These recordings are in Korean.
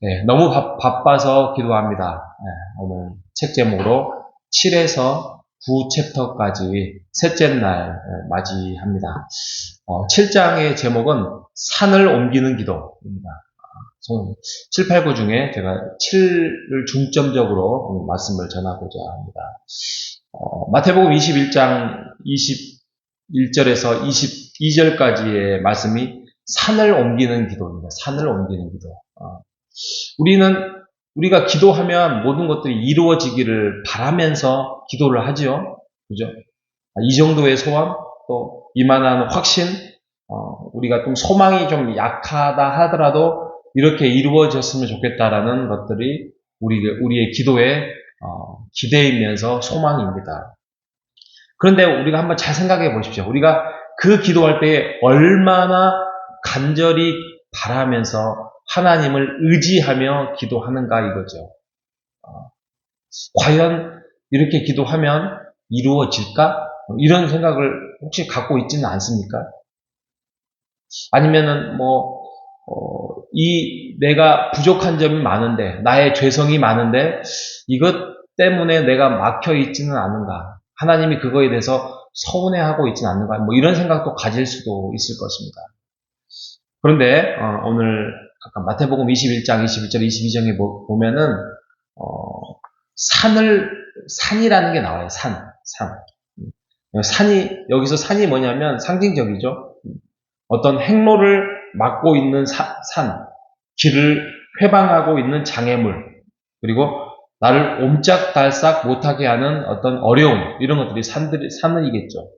네, 너무 바빠서 기도합니다. 네, 오늘 책 제목으로 7에서 9 챕터까지 셋째 날 맞이합니다. 7장의 제목은 산을 옮기는 기도입니다. 7, 8, 9 중에 제가 7을 중점적으로 오늘 말씀을 전하고자 합니다. 마태복음 21장 21절에서 22절까지의 말씀이 산을 옮기는 기도입니다. 산을 옮기는 기도. 우리가 기도하면 모든 것들이 이루어지기를 바라면서 기도를 하죠. 그죠? 이 정도의 소원, 또 이만한 확신, 우리가 좀 소망이 좀 약하다 하더라도 이렇게 이루어졌으면 좋겠다라는 것들이 우리의 기도의 기대이면서 소망입니다. 그런데 우리가 한번 잘 생각해 보십시오. 우리가 그 기도할 때 얼마나 간절히 바라면서 하나님을 의지하며 기도하는가 이거죠. 과연 이렇게 기도하면 이루어질까? 이런 생각을 혹시 갖고 있지는 않습니까? 아니면은 내가 부족한 점이 많은데, 나의 죄성이 많은데, 이것 때문에 내가 막혀 있지는 않은가? 하나님이 그거에 대해서 서운해하고 있지는 않는가? 이런 생각도 가질 수도 있을 것입니다. 그런데, 오늘, 아까 마태복음 21장, 21절, 22장에 보면은, 산이라는 게 나와요. 산. 여기서 산이 뭐냐면 상징적이죠. 어떤 행로를 막고 있는 산, 길을 회방하고 있는 장애물, 그리고 나를 옴짝달싹 못하게 하는 어떤 어려움, 이런 것들이 산이겠죠.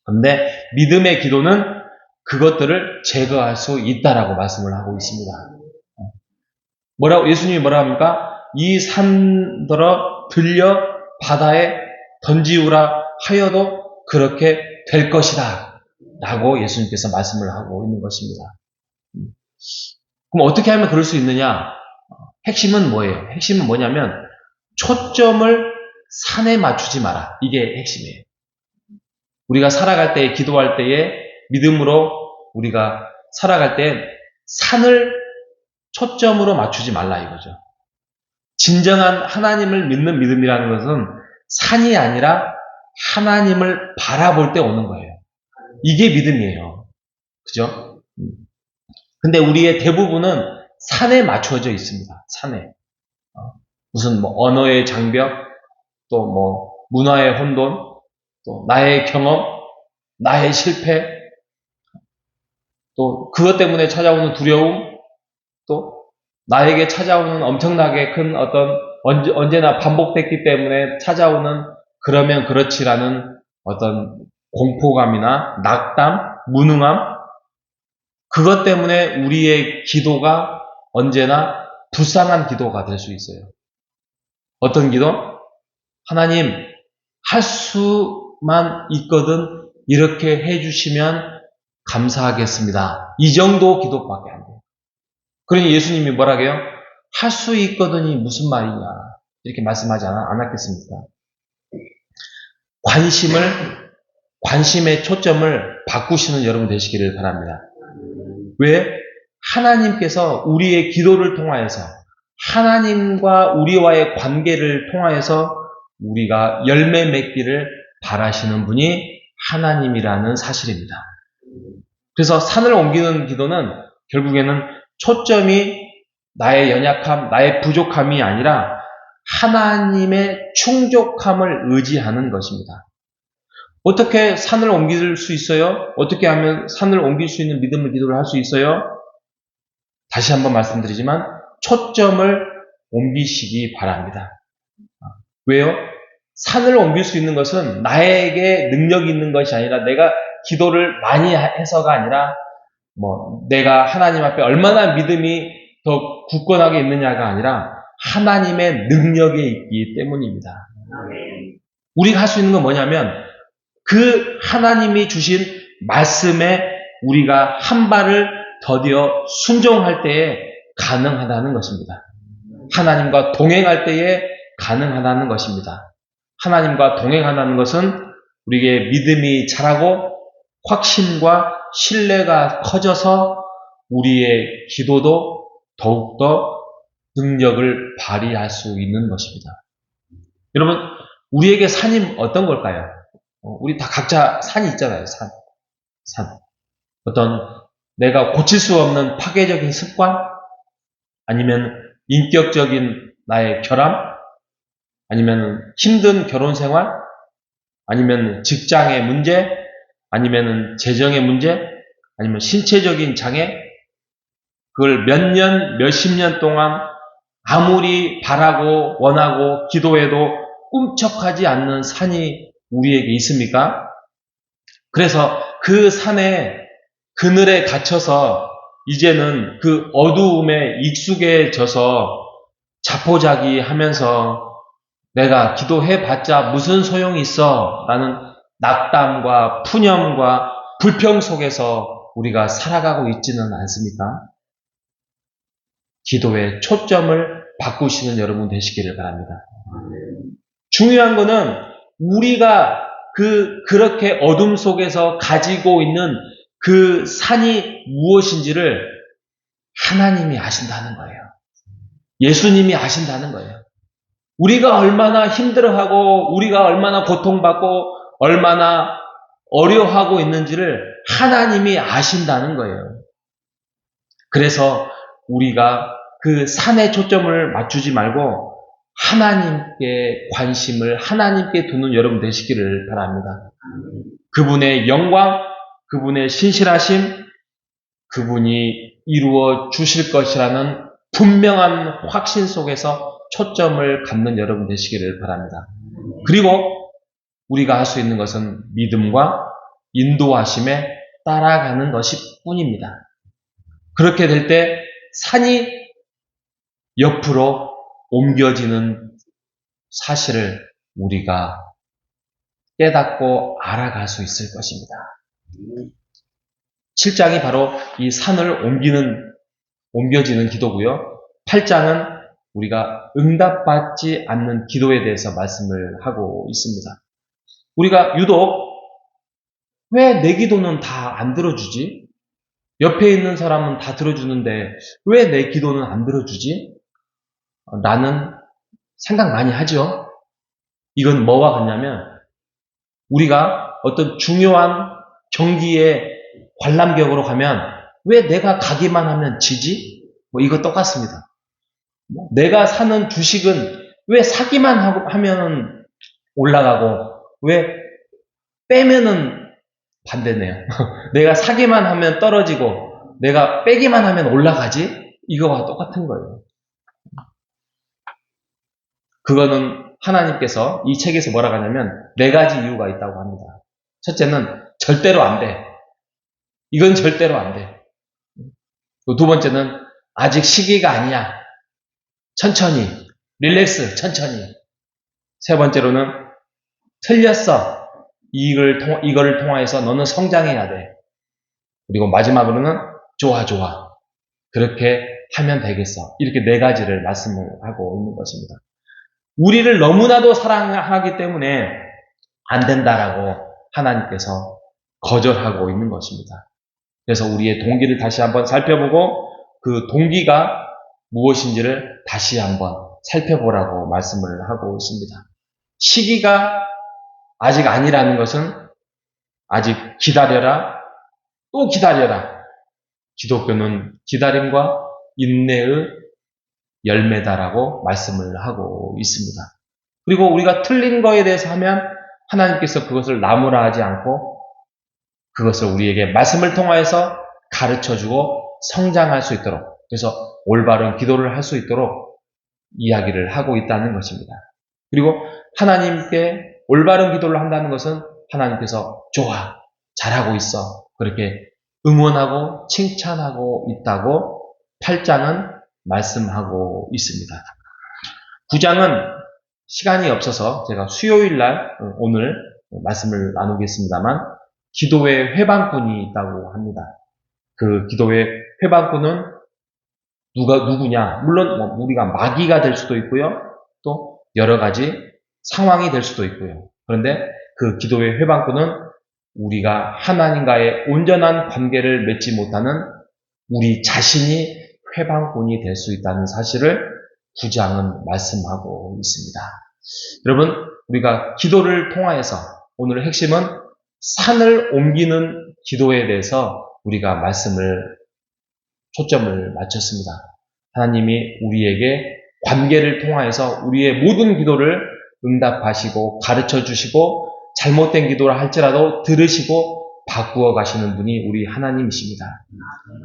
그런데 믿음의 기도는 그것들을 제거할 수 있다라고 말씀을 하고 있습니다. 예수님이 뭐라 합니까? 이 산들어 들려 바다에 던지우라 하여도 그렇게 될 것이다 라고 예수님께서 말씀을 하고 있는 것입니다. 그럼 어떻게 하면 그럴 수 있느냐? 핵심은 뭐예요? 핵심은 뭐냐면 초점을 산에 맞추지 마라. 이게 핵심이에요. 우리가 살아갈 때, 기도할 때에 믿음으로 우리가 살아갈 때 산을 초점으로 맞추지 말라 이거죠. 진정한 하나님을 믿는 믿음이라는 것은 산이 아니라 하나님을 바라볼 때 오는 거예요. 이게 믿음이에요. 그죠? 근데 우리의 대부분은 산에 맞춰져 있습니다. 산에. 무슨 언어의 장벽, 또 문화의 혼돈, 또 나의 경험, 나의 실패, 또 그것 때문에 찾아오는 두려움, 또 나에게 찾아오는 엄청나게 큰 어떤 언제나 반복됐기 때문에 찾아오는 그러면 그렇지라는 어떤 공포감이나 낙담, 무능함, 그것 때문에 우리의 기도가 언제나 불쌍한 기도가 될 수 있어요. 어떤 기도? 하나님, 할 수만 있거든 이렇게 해주시면 감사하겠습니다. 이 정도 기도밖에 안 돼요. 그러니 예수님이 뭐라고요? 할 수 있거든이 무슨 말이냐 이렇게 말씀하지 않았겠습니까? 관심의 초점을 바꾸시는 여러분 되시기를 바랍니다. 왜? 하나님께서 우리의 기도를 통하여서 하나님과 우리와의 관계를 통하여서 우리가 열매 맺기를 바라시는 분이 하나님이라는 사실입니다. 그래서 산을 옮기는 기도는 결국에는 초점이 나의 연약함, 나의 부족함이 아니라 하나님의 충족함을 의지하는 것입니다. 어떻게 산을 옮길 수 있어요? 어떻게 하면 산을 옮길 수 있는 믿음의 기도를 할 수 있어요? 다시 한번 말씀드리지만 초점을 옮기시기 바랍니다. 왜요? 산을 옮길 수 있는 것은 나에게 능력이 있는 것이 아니라 내가 기도를 많이 해서가 아니라 내가 하나님 앞에 얼마나 믿음이 더 굳건하게 있느냐가 아니라 하나님의 능력에 있기 때문입니다. 우리가 할 수 있는 건 뭐냐면 그 하나님이 주신 말씀에 우리가 한 발을 더디어 순종할 때에 가능하다는 것입니다. 하나님과 동행할 때에 가능하다는 것입니다. 하나님과 동행한다는 것은 우리에게 믿음이 자라고 확신과 신뢰가 커져서 우리의 기도도 더욱더 능력을 발휘할 수 있는 것입니다. 여러분, 우리에게 산이 어떤 걸까요? 우리 다 각자 산이 있잖아요. 산. 어떤 내가 고칠 수 없는 파괴적인 습관? 아니면 인격적인 나의 결함? 아니면 힘든 결혼 생활? 아니면 직장의 문제? 아니면 재정의 문제? 아니면 신체적인 장애? 그걸 몇 년, 몇십 년 동안 아무리 바라고 원하고 기도해도 꿈쩍하지 않는 산이 우리에게 있습니까? 그래서 그 산에 그늘에 갇혀서 이제는 그 어두움에 익숙해져서 자포자기 하면서 내가 기도해봤자 무슨 소용이 있어? 라는 낙담과 푸념과 불평 속에서 우리가 살아가고 있지는 않습니까? 기도의 초점을 바꾸시는 여러분 되시기를 바랍니다. 중요한 거는 우리가 그렇게 어둠 속에서 가지고 있는 그 산이 무엇인지를 하나님이 아신다는 거예요. 예수님이 아신다는 거예요. 우리가 얼마나 힘들어하고 우리가 얼마나 고통받고 얼마나 어려워하고 있는지를 하나님이 아신다는 거예요. 그래서 우리가 그 산에 초점을 맞추지 말고 하나님께 관심을 하나님께 두는 여러분 되시기를 바랍니다. 그분의 영광, 그분의 신실하심, 그분이 이루어 주실 것이라는 분명한 확신 속에서 초점을 갖는 여러분 되시기를 바랍니다. 그리고 우리가 할 수 있는 것은 믿음과 인도하심에 따라가는 것이 뿐입니다. 그렇게 될 때 산이 옆으로 옮겨지는 사실을 우리가 깨닫고 알아갈 수 있을 것입니다. 7장이 바로 이 산을 옮겨지는 기도고요. 8장은 우리가 응답받지 않는 기도에 대해서 말씀을 하고 있습니다. 우리가 유독 왜 내 기도는 다 안 들어주지? 옆에 있는 사람은 다 들어주는데 왜 내 기도는 안 들어주지? 라는 생각 많이 하죠. 이건 뭐와 같냐면 우리가 어떤 중요한 경기에 관람격으로 가면 왜 내가 가기만 하면 지지? 이거 똑같습니다. 내가 사는 주식은 왜 사기만 하면 올라가고 왜 빼면은 반대네요. 내가 사기만 하면 떨어지고 내가 빼기만 하면 올라가지? 이거와 똑같은 거예요. 그거는 하나님께서 이 책에서 뭐라고 하냐면 4가지 이유가 있다고 합니다. 첫째는 절대로 안 돼. 이건 절대로 안 돼. 두 번째는 아직 시기가 아니야. 천천히. 릴렉스. 천천히. 세 번째로는 틀렸어. 이거를 통하여서 너는 성장해야 돼. 그리고 마지막으로는 좋아. 그렇게 하면 되겠어. 이렇게 4가지를 말씀을 하고 있는 것입니다. 우리를 너무나도 사랑하기 때문에 안 된다라고 하나님께서 거절하고 있는 것입니다. 그래서 우리의 동기를 다시 한번 살펴보고 그 동기가 무엇인지를 다시 한번 살펴보라고 말씀을 하고 있습니다. 시기가 아직 아니라는 것은 아직 기다려라, 또 기다려라. 기독교는 기다림과 인내의 열매다라고 말씀을 하고 있습니다. 그리고 우리가 틀린 거에 대해서 하면 하나님께서 그것을 나무라 하지 않고 그것을 우리에게 말씀을 통하여서 가르쳐주고 성장할 수 있도록 그래서 올바른 기도를 할 수 있도록 이야기를 하고 있다는 것입니다. 그리고 하나님께 올바른 기도를 한다는 것은 하나님께서 좋아, 잘하고 있어 그렇게 응원하고 칭찬하고 있다고 8장은 말씀하고 있습니다. 9장은 시간이 없어서 제가 수요일날 오늘 말씀을 나누겠습니다만 기도의 회방꾼이 있다고 합니다. 그 기도의 회방꾼은 누구냐? 물론 우리가 마귀가 될 수도 있고요. 또 여러 가지 상황이 될 수도 있고요. 그런데 그 기도의 회방꾼은 우리가 하나님과의 온전한 관계를 맺지 못하는 우리 자신이 회방꾼이 될 수 있다는 사실을 9장은 말씀하고 있습니다. 여러분, 우리가 기도를 통하여서 오늘 핵심은 산을 옮기는 기도에 대해서 우리가 초점을 맞췄습니다. 하나님이 우리에게 관계를 통하여서 우리의 모든 기도를 응답하시고 가르쳐 주시고 잘못된 기도를 할지라도 들으시고 바꾸어 가시는 분이 우리 하나님이십니다.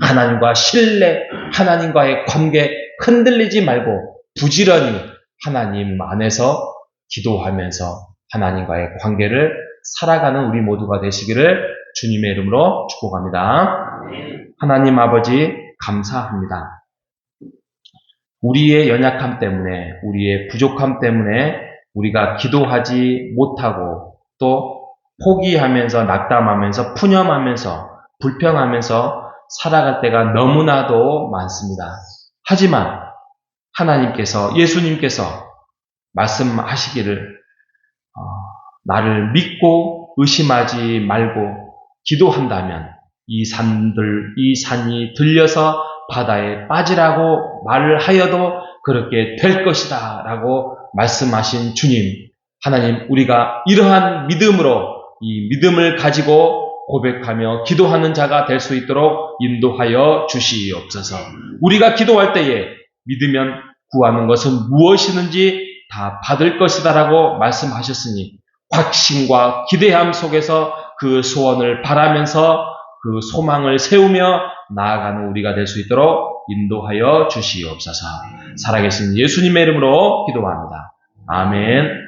하나님과 신뢰, 하나님과의 관계 흔들리지 말고 부지런히 하나님 안에서 기도하면서 하나님과의 관계를 살아가는 우리 모두가 되시기를 주님의 이름으로 축복합니다. 하나님 아버지 감사합니다. 우리의 연약함 때문에, 우리의 부족함 때문에 우리가 기도하지 못하고 또 포기하면서 낙담하면서 푸념하면서 불평하면서 살아갈 때가 너무나도 많습니다. 하지만 하나님께서, 예수님께서 말씀하시기를 나를 믿고 의심하지 말고 기도한다면 이 산이 들려서 바다에 빠지라고 말을 하여도 그렇게 될 것이다 라고 말씀하신 주님, 하나님, 우리가 이러한 믿음으로 이 믿음을 가지고 고백하며 기도하는 자가 될 수 있도록 인도하여 주시옵소서. 우리가 기도할 때에 믿으면 구하는 것은 무엇이든지 다 받을 것이다 라고 말씀하셨으니 확신과 기대함 속에서 그 소원을 바라면서 그 소망을 세우며 나아가는 우리가 될 수 있도록 인도하여 주시옵소서. 살아계신 예수님의 이름으로 기도합니다. 아멘.